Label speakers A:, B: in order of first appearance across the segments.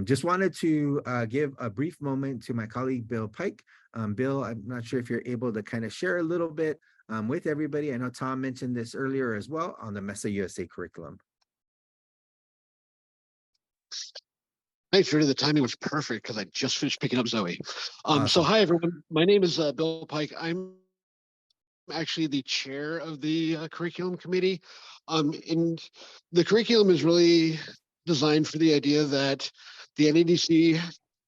A: Just wanted to give a brief moment to my colleague, Bill Pike. Bill, I'm not sure if you're able to kind of share a little bit with everybody. I know Tom mentioned this earlier as well on the MESA USA curriculum.
B: Thanks, Rudy. The timing was perfect because I just finished picking up Zoe.
A: Awesome.
B: So hi, everyone. My name is Bill Pike. I'm actually the chair of the curriculum committee. And the curriculum is really designed for the idea that the NEDC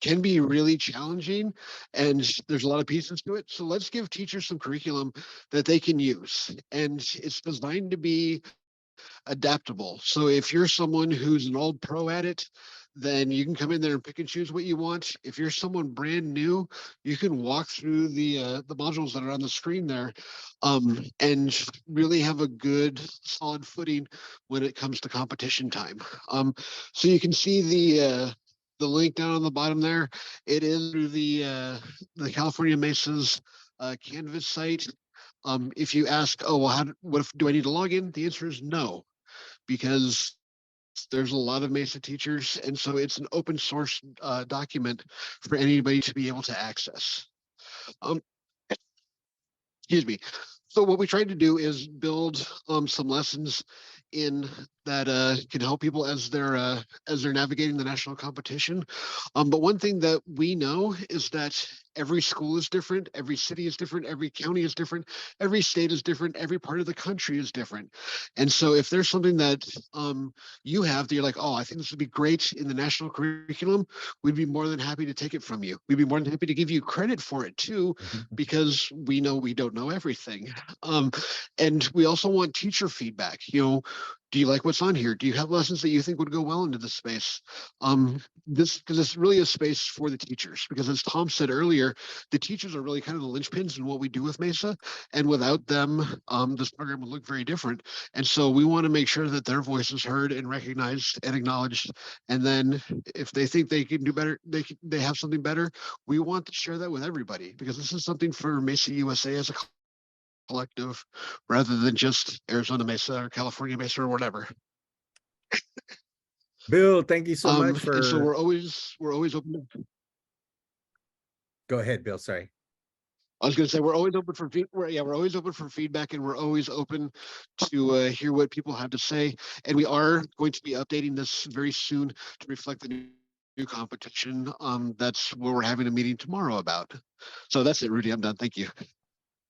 B: can be really challenging and there's a lot of pieces to it. So let's give teachers some curriculum that they can use. And it's designed to be adaptable. So if you're someone who's an old pro at it, then you can come in there and pick and choose what you want. If you're someone brand new, you can walk through the modules that are on the screen there, and really have a good solid footing when it comes to competition time. So you can see the link down on the bottom there. It is through the California Mesa's Canvas site. If you ask, oh well, do I need to log in? The answer is no, because there's a lot of Mesa teachers, and so it's an open source document for anybody to be able to access. Excuse me. So what we tried to do is build some lessons in that can help people as they're navigating the national competition. But one thing that we know is that every school is different, every city is different, every county is different, every state is different, every part of the country is different. And so if there's something that you have that you're like, oh, I think this would be great in the national curriculum, we'd be more than happy to take it from you. We'd be more than happy to give you credit for it too, because we know we don't know everything. And we also want teacher feedback. Do you like what's on here? Do you have lessons that you think would go well into this space? Because it's really a space for the teachers, because as Tom said earlier, the teachers are really kind of the linchpins in what we do with Mesa. And without them, this program would look very different. And so we want to make sure that their voice is heard and recognized and acknowledged. And then if they think they can do better, they have something better, we want to share that with everybody, because this is something for Mesa USA as a collective, rather than just Arizona Mesa or California Mesa or whatever.
A: Bill, thank you so much for.
B: And so we're always open.
A: Go ahead, Bill. Sorry.
B: I was going to say we're always open for we're always open for feedback, and we're always open to hear what people have to say. And we are going to be updating this very soon to reflect the new competition. That's where we're having a meeting tomorrow about. So that's it, Rudy. I'm done. Thank you.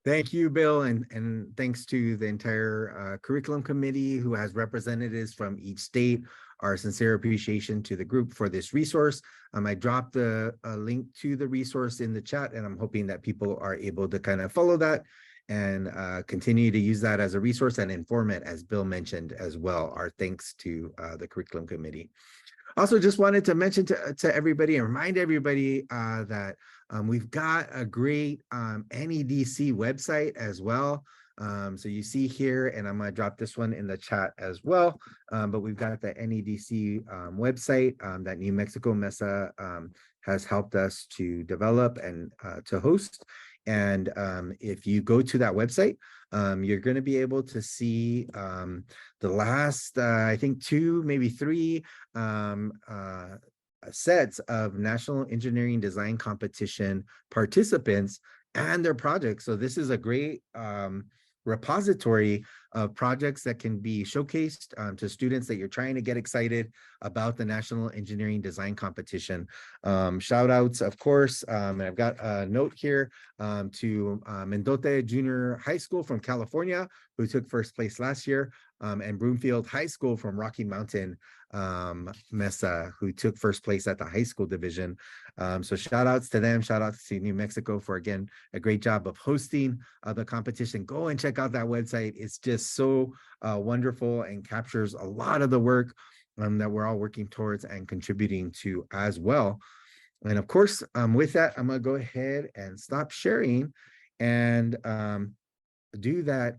A: Thank you, Bill, and thanks to the entire curriculum committee who has representatives from each state. Our sincere appreciation to the group for this resource. I dropped the link to the resource in the chat, and I'm hoping that people are able to kind of follow that and continue to use that as a resource and inform it, as Bill mentioned as well. Our thanks to the curriculum committee. Also, just wanted to mention to everybody and remind everybody that we've got a great NEDC website as well. So you see here, and I'm going to drop this one in the chat as well. But we've got the NEDC website that New Mexico Mesa has helped us to develop and to host. And if you go to that website, you're going to be able to see the last, I think, 2, maybe 3 sets of National Engineering Design Competition participants and their projects. So this is a great repository of projects that can be showcased to students that you're trying to get excited about the National Engineering Design Competition. Shout outs, of course, and I've got a note here to Mendote Junior High School from California, who took first place last year, and Broomfield High School from Rocky Mountain Mesa, who took first place at the high school division. So shout outs to them. Shout outs to New Mexico for, again, a great job of hosting the competition. Go and check out that website. It's just so wonderful and captures a lot of the work that we're all working towards and contributing to as well. And of course, with that, I'm going to go ahead and stop sharing and do that.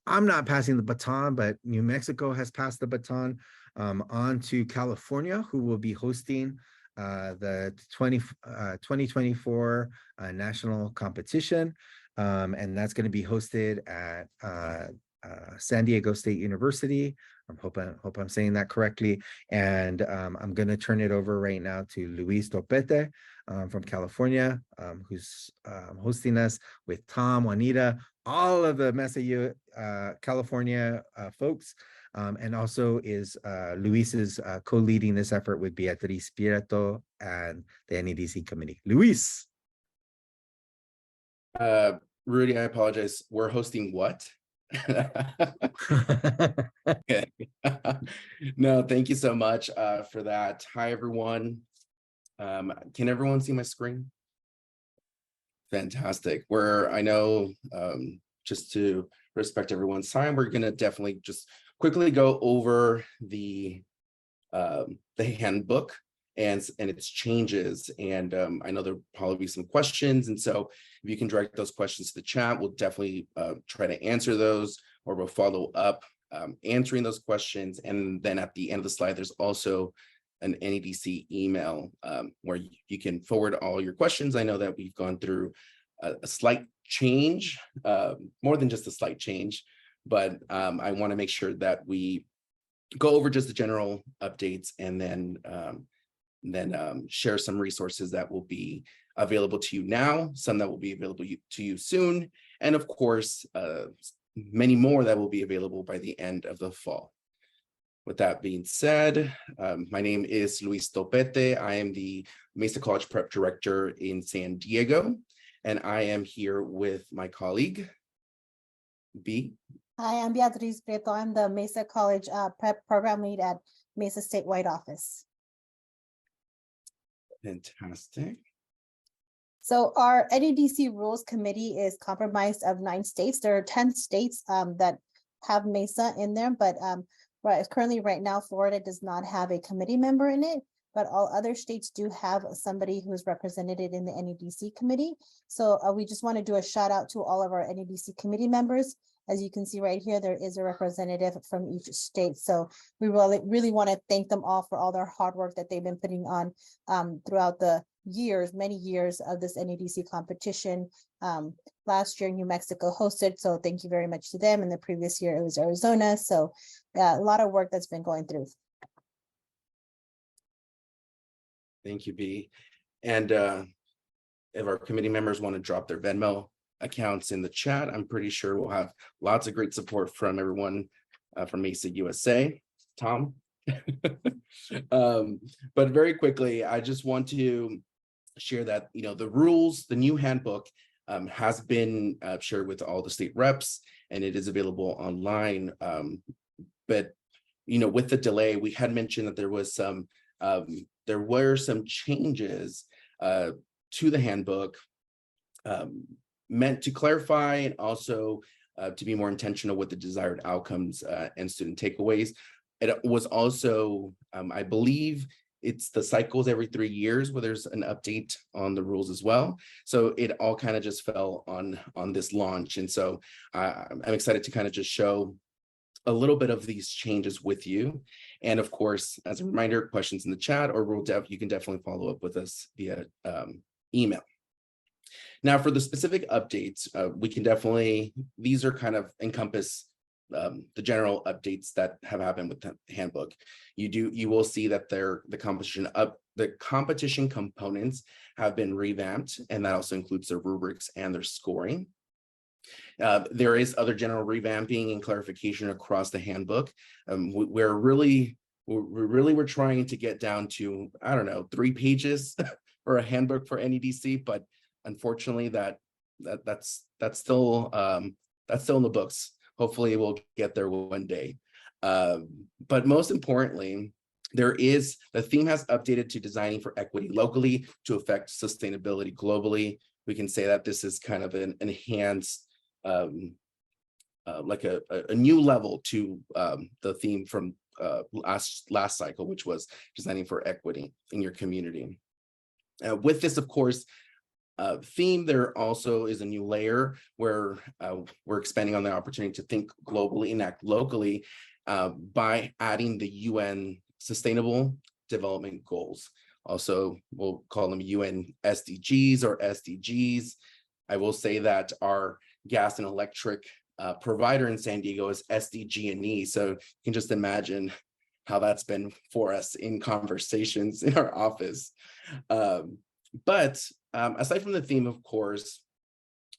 A: I'm not passing the baton, but New Mexico has passed the baton on to California, who will be hosting the 2024 national competition. And that's going to be hosted at San Diego State University, hope I'm saying that correctly. And I'm going to turn it over right now to Luis Topete from California, who's hosting us with Tom, Juanita, all of the Mesa California folks. And also is Luis's co-leading this effort with Beatriz Spirato and the NEDC committee. Luis.
C: Rudy, I apologize. We're hosting what? Okay. No, thank you so much for that. Hi, everyone. Can everyone see my screen? Fantastic. I know, just to respect everyone's time, we're going to definitely just quickly go over the handbook and its changes. And I know there'll probably be some questions. And so if you can direct those questions to the chat, we'll definitely try to answer those, or we'll follow up answering those questions. And then at the end of the slide, there's also an NEDC email where you can forward all your questions. I know that we've gone through a slight change, more than just a slight change, but I want to make sure that we go over just the general updates and then share some resources that will be available to you now, some that will be available to you soon, and of course, many more that will be available by the end of the fall. With that being said, my name is Luis Topete. I am the Mesa College Prep Director in San Diego, and I am here with my colleague, B.
D: Hi, I'm Beatriz Prieto. I'm the Mesa College Prep Program Lead at Mesa Statewide Office.
C: Fantastic.
D: So our NEDC Rules Committee is comprised of 9 states. There are 10 states that have Mesa in there, but currently right now, Florida does not have a committee member in it, but all other states do have somebody who is represented in the NEDC committee. So we just want to do a shout out to all of our NEDC committee members. As you can see right here, there is a representative from each state. So we really want to thank them all for all their hard work that they've been putting on throughout the many years of this NEDC competition. Last year, New Mexico hosted, so thank you very much to them. And the previous year, it was Arizona. So a lot of work that's been going through.
C: Thank you, B. And if our committee members want to drop their Venmo accounts in the chat, I'm pretty sure we'll have lots of great support from everyone from Mesa USA. Tom? But very quickly, I just want to share that, the rules, the new handbook has been shared with all the state reps, and it is available online. But, with the delay, we had mentioned that there were some changes to the handbook meant to clarify and also to be more intentional with the desired outcomes and student takeaways. It was also, I believe it's the cycles every 3 years where there's an update on the rules as well. So it all kind of just fell on this launch. And so I'm excited to kind of just show a little bit of these changes with you. And of course, as a reminder, questions in the chat, or you can definitely follow up with us via email. Now, for the specific updates, we can definitely, these are kind of encompass the general updates that have happened with the handbook. You will see that the competition components have been revamped, and that also includes their rubrics and their scoring. There is other general revamping and clarification across the handbook. We're trying to get down to, I don't know, 3 pages for a handbook for NEDC, but unfortunately that's still in the books. Hopefully we'll get there one day. But most importantly, the theme has updated to designing for equity locally to affect sustainability globally. We can say that this is kind of an enhanced, like a new level to the theme from last cycle, which was designing for equity in your community. With this, of course, theme, there also is a new layer where we're expanding on the opportunity to think globally and act locally by adding the UN Sustainable Development Goals. Also, we'll call them UN SDGs or SDGs. I will say that our gas and electric provider in San Diego is SDG&E. So you can just imagine how that's been for us in conversations in our office. But aside from the theme, of course,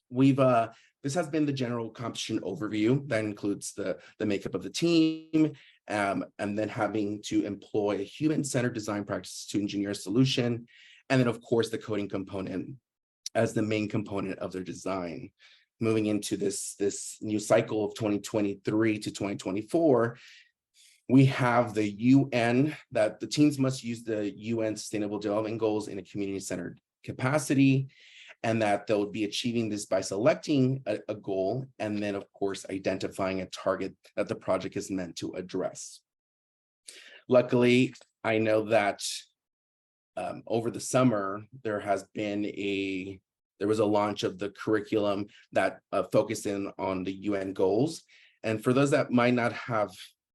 C: this has been the general competition overview that includes the makeup of the team, and then having to employ a human-centered design practices to engineer a solution, and then of course the coding component as the main component of their design. Moving into this new cycle of 2023 to 2024, we have the UN, that the teams must use the UN Sustainable Development Goals in a community-centered capacity, and that they'll be achieving this by selecting a goal, and then of course identifying a target that the project is meant to address. Luckily, I know that over the summer, there was a launch of the curriculum that focused in on the UN goals. And for those that might not have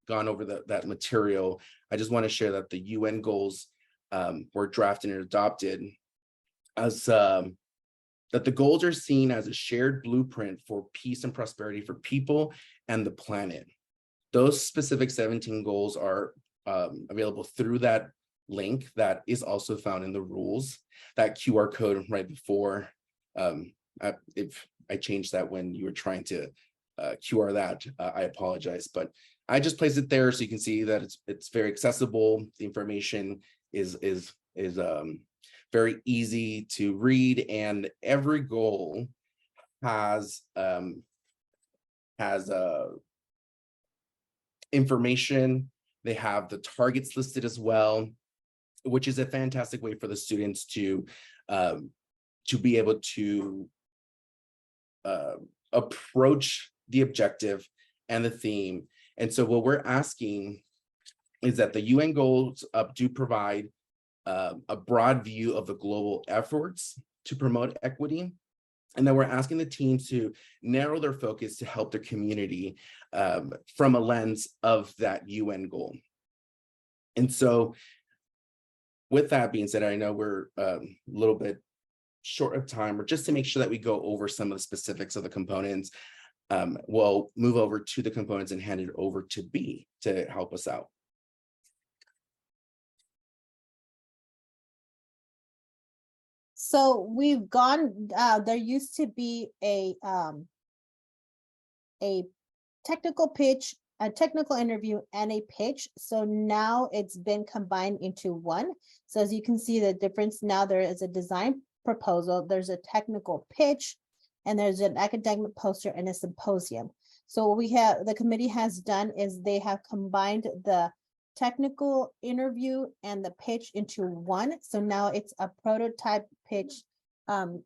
C: gone over that material, I just want to share that the UN goals were drafted and adopted as that the goals are seen as a shared blueprint for peace and prosperity for people and the planet. Those specific 17 goals are available through that link that is also found in the rules. That QR code right before, if I changed that when you were trying to QR that, I apologize, but I just placed it there so you can see that it's very accessible. The information is very easy to read, and every goal has information. They have the targets listed as well, which is a fantastic way for the students to be able to approach the objective and the theme. And so what we're asking is that the UN goals do provide a broad view of the global efforts to promote equity. And then we're asking the teams to narrow their focus to help their community from a lens of that UN goal. And so with that being said, I know we're a little bit short of time, or just to make sure that we go over some of the specifics of the components, we'll move over to the components and hand it over to B to help us out.
D: So we've gone, there used to be a technical pitch, a technical interview, and a pitch. So now it's been combined into one. So as you can see the difference, now there is a design proposal, there's a technical pitch, and there's an academic poster and a symposium. So what the committee has done is they have combined the technical interview and the pitch into one. So now it's a prototype pitch, sorry,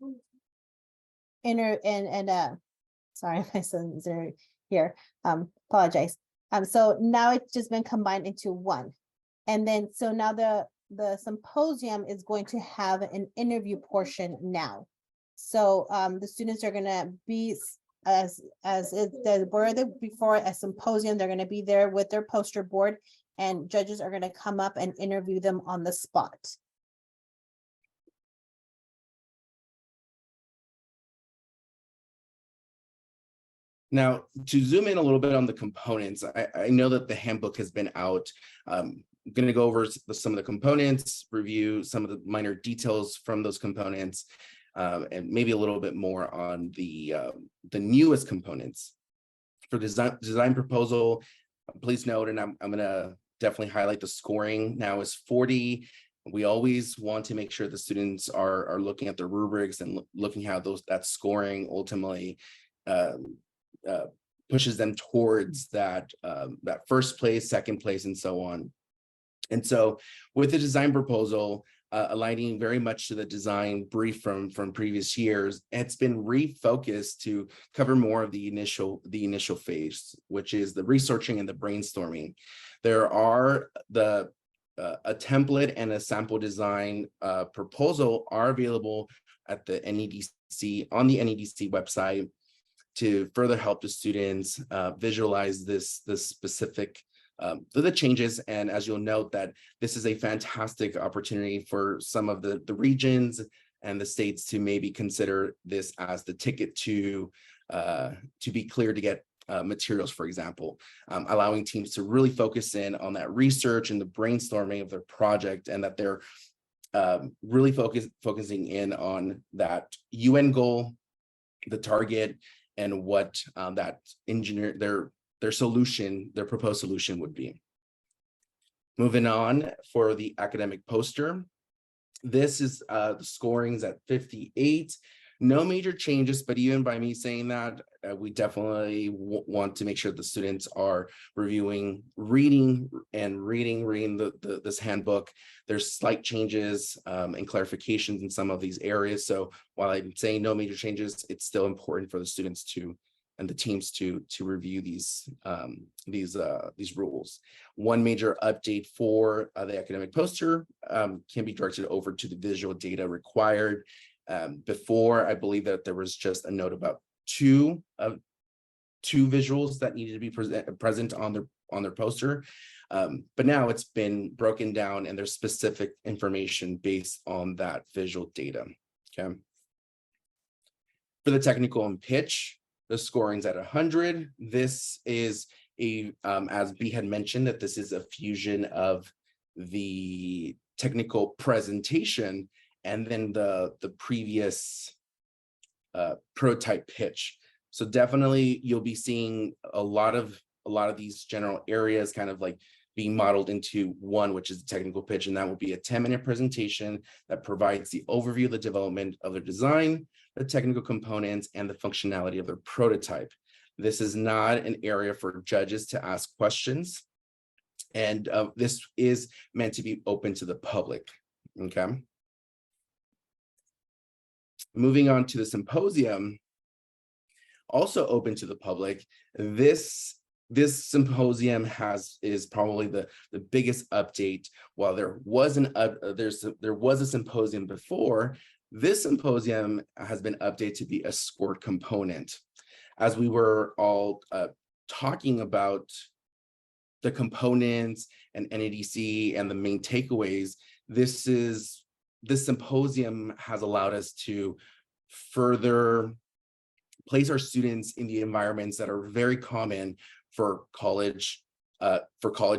D: my son's here, apologize. So now it's just been combined into one. And then, so now the symposium is going to have an interview portion now. So the students are gonna be, as they were before a symposium, they're gonna be there with their poster board, and judges are gonna come up and interview them on the spot.
C: Now, to zoom in a little bit on the components, I know that the handbook has been out. I'm going to go over some of the components, review some of the minor details from those components, and maybe a little bit more on the newest components. For design proposal, please note, and I'm going to definitely highlight the scoring now is 40. We always want to make sure the students are looking at the rubrics and looking how that scoring ultimately pushes them towards that first place, second place, and so on. And so with the design proposal, aligning very much to the design brief from previous years, it's been refocused to cover more of the initial phase, which is the researching and the brainstorming. There are a template and a sample design proposal are available at the NEDC, on the NEDC website, to further help the students visualize this specific the changes. And as you'll note, that this is a fantastic opportunity for some of the regions and the states to maybe consider this as the ticket to to be clear to get materials, for example, allowing teams to really focus in on that research and the brainstorming of their project, and that they're really focusing in on that UN goal, the target, and what that their solution, their proposed solution would be. Moving on for the academic poster. This is the scorings at 58. No major changes, but even by me saying that, we definitely want to make sure the students are reading this handbook. There's slight changes and clarifications in some of these areas. So while I'm saying no major changes, it's still important for the students to and the teams to review these rules. One major update for the academic poster can be directed over to the visual data required. Before, I believe that there was just a note about two visuals that needed to be present on their poster, but now it's been broken down and there's specific information based on that visual data. Okay. For the technical and pitch, the scoring's at 100. This is as B had mentioned, that this is a fusion of the technical presentation and then the previous prototype pitch. So definitely you'll be seeing a lot of these general areas kind of like being modeled into one, which is the technical pitch, and that will be a 10-minute presentation that provides the overview of the development of their design, the technical components, and the functionality of their prototype. This is not an area for judges to ask questions, and this is meant to be open to the public. Okay. Moving on to the symposium, also open to the public. This symposium is probably the biggest update. While there was a symposium before, this symposium has been updated to be a scored component. As we were all talking about the components and NEDC and the main takeaways, this symposium has allowed us to further place our students in the environments that are very common for college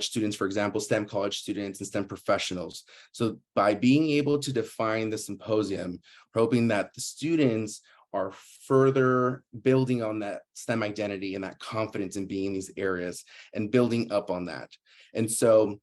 C: students, for example, STEM college students and STEM professionals. So by being able to define the symposium, we're hoping that the students are further building on that STEM identity and that confidence in being in these areas and building up on that. And so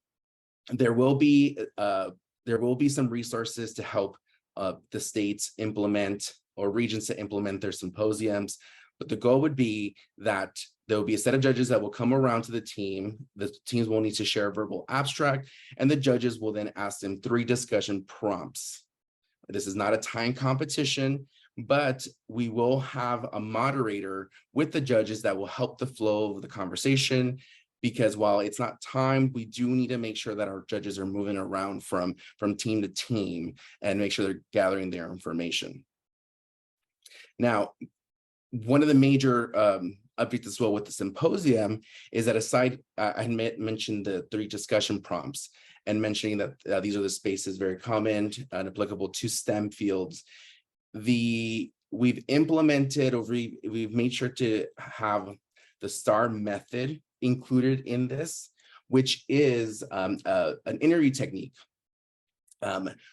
C: there will be some resources to help the states implement or regions to implement their symposiums. But the goal would be that there will be a set of judges that will come around to the team. The teams will need to share a verbal abstract, and the judges will then ask them 3 discussion prompts. This is not a time competition, but we will have a moderator with the judges that will help the flow of the conversation, because while it's not timed, we do need to make sure that our judges are moving around from team to team and make sure they're gathering their information. Now, one of the major updates as well with the symposium is that aside, I had mentioned the 3 discussion prompts and mentioning that these are the spaces very common and applicable to STEM fields. We've implemented, or we've made sure to have the STAR method included in this, which is an interview technique.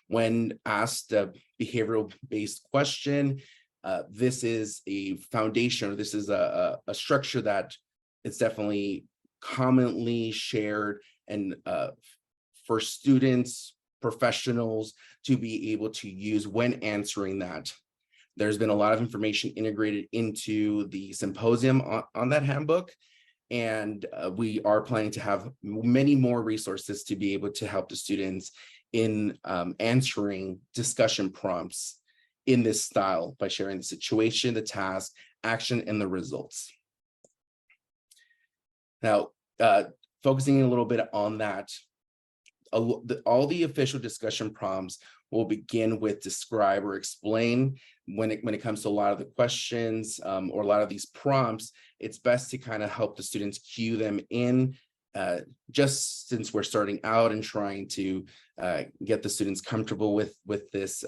C: When asked a behavioral-based question, this is a foundation, or this is a structure that is definitely commonly shared and for students, professionals to be able to use when answering that. There's been a lot of information integrated into the symposium on that handbook, and we are planning to have many more resources to be able to help the students in answering discussion prompts in this style by sharing the situation, the task, action, and the results. Now, focusing a little bit on that, all the official discussion prompts will begin with describe or explain. When it comes to a lot of the questions or a lot of these prompts, it's best to kind of help the students cue them in, just since we're starting out and trying to get the students comfortable with this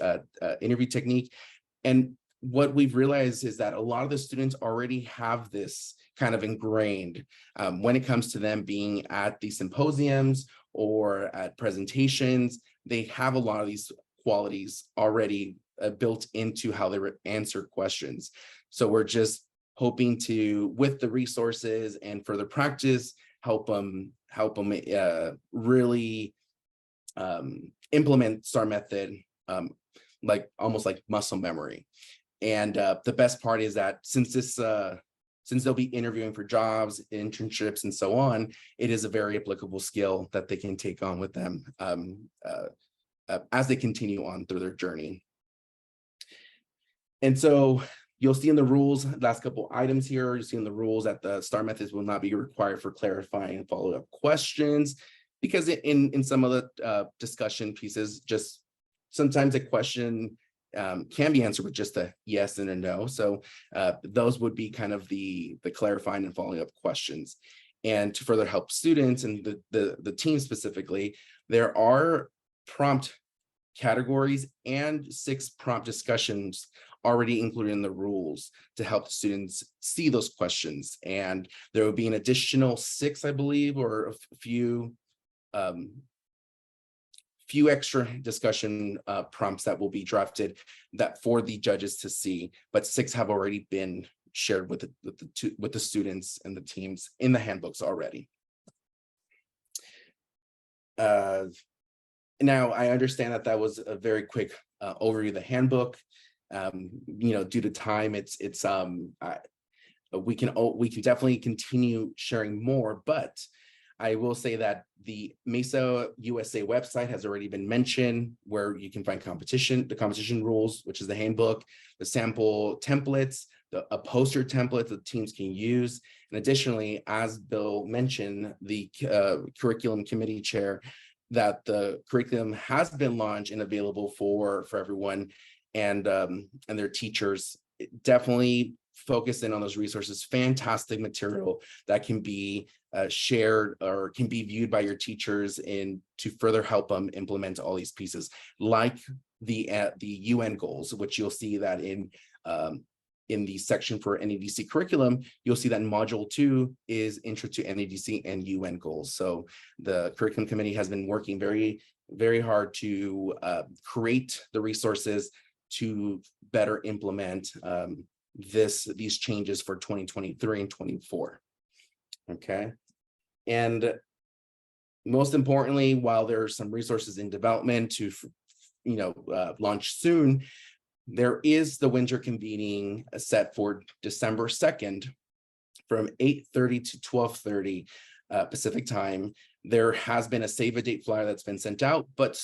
C: interview technique. And what we've realized is that a lot of the students already have this kind of ingrained when it comes to them being at these symposiums or at presentations. They have a lot of these qualities already built into how they answer questions. So we're just hoping to, with the resources and further practice, help them really implement STAR method, like almost like muscle memory. And the best part is that since they'll be interviewing for jobs, internships, and so on, it is a very applicable skill that they can take on with them as they continue on through their journey. And so you'll see in the rules, last couple items here, you see in the rules that the STAR methods will not be required for clarifying and follow-up questions, because in some of the discussion pieces, just sometimes a question can be answered with just a yes and a no. So those would be kind of the clarifying and following up questions. And to further help students and the team specifically, there are prompt categories and 6 prompt discussions already included in the rules to help the students see those questions. And there will be an additional 6, I believe, or a few extra discussion prompts that will be drafted that for the judges to see, but 6 have already been shared with the students and the teams in the handbooks already. Now I understand that was a very quick overview of the handbook. Due to time, we can definitely continue sharing more, but I will say that the Mesa USA website has already been mentioned, where you can find the competition rules, which is the handbook, the sample templates, a poster template that teams can use. And additionally, as Bill mentioned, the curriculum committee chair, that the curriculum has been launched and available for everyone and their teachers. Definitely focus in on those resources. Fantastic material that can be shared or can be viewed by your teachers to further help them implement all these pieces, like the UN goals, which you'll see that in the section for NEDC curriculum. You'll see that in module 2 is intro to NEDC and UN goals. So the curriculum committee has been working very, very hard to create the resources to better implement these changes for 2023 and 24. Okay. And most importantly, while there are some resources in development to launch soon, there is the winter convening set for December 2nd from 8:30 to 12:30 Pacific time. There has been a save a date flyer that's been sent out, but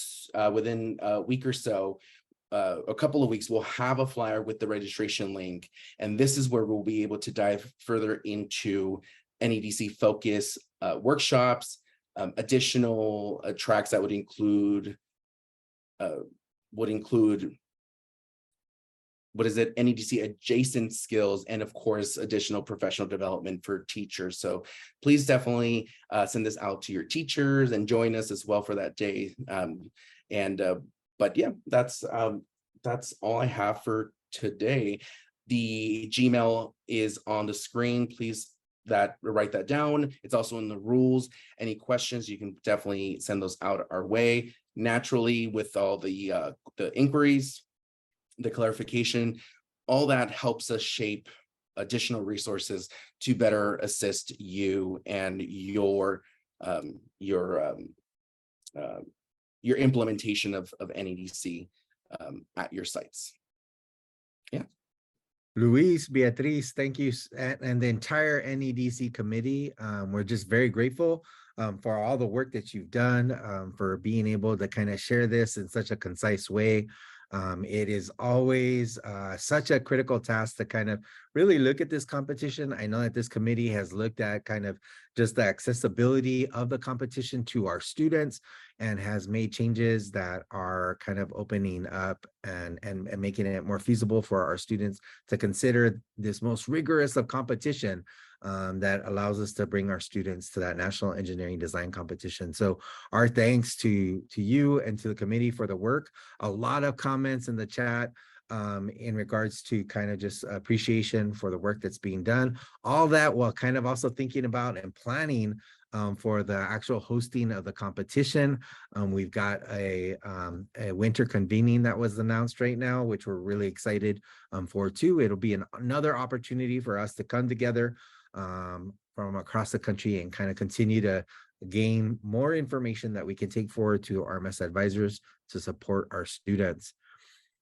C: within a week or so, a couple of weeks, we'll have a flyer with the registration link. And this is where we'll be able to dive further into NEDC focus workshops, additional tracks that would include NEDC adjacent skills, and of course, additional professional development for teachers. So please definitely send this out to your teachers and join us as well for that day. But yeah, that's all I have for today. The Gmail is on the screen. Please write that down. It's also in the rules. Any questions, you can definitely send those out our way. Naturally, with all the inquiries, the clarification, all that helps us shape additional resources to better assist you and your implementation of NEDC at your sites. Yeah.
A: Luis, Beatriz, thank you, and the entire NEDC committee. We're just very grateful for all the work that you've done, for being able to kind of share this in such a concise way. It is always such a critical task to kind of really look at this competition. I know that this committee has looked at kind of just the accessibility of the competition to our students and has made changes that are kind of opening up and making it more feasible for our students to consider this most rigorous of competition that allows us to bring our students to that National Engineering Design Competition. So our thanks to you and to the committee for the work. A lot of comments in the chat in regards to kind of just appreciation for the work that's being done. All that while kind of also thinking about and planning for the actual hosting of the competition. We've got a winter convening that was announced right now, which we're really excited for too. It'll be another opportunity for us to come together from across the country and kind of continue to gain more information that we can take forward to our MESA advisors to support our students.